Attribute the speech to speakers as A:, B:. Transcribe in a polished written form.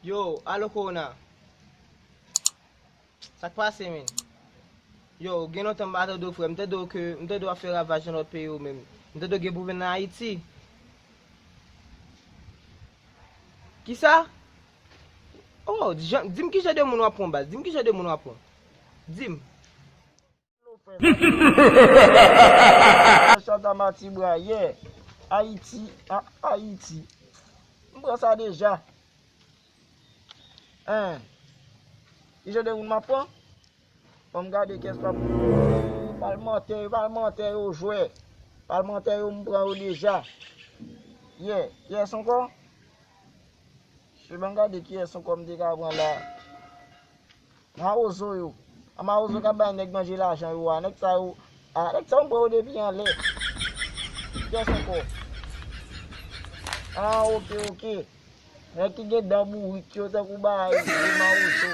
A: Yo, alo Kona. Sak pase men? Yo, gen nou tan bata do fwe, mte do a fe ravaj nan not peyo men. Mte do gen pou ven nan Haiti. Ki sa? Oh, dim ki jade moun wapon bas, dim ki jade moun wapon. Dim.
B: Chanta Matibra, yeah. Haïti, Haïti. Mbra ça déjà. Hein. Il je de ma point. On me garder qu'est-ce que parlementaire au jouet. Parlementaire on prend déjà. Yeah, yes encore. Je vais regarder qui est son comme des gars là. Ma ozo yo. Ma ozo ka ba nek manger l'argent yo, nek ça yo. Nek ça on prend depuis en lait. Yes encore. Ok. Nek ki get dans bou, ki yo ta ku ba, ma ozo.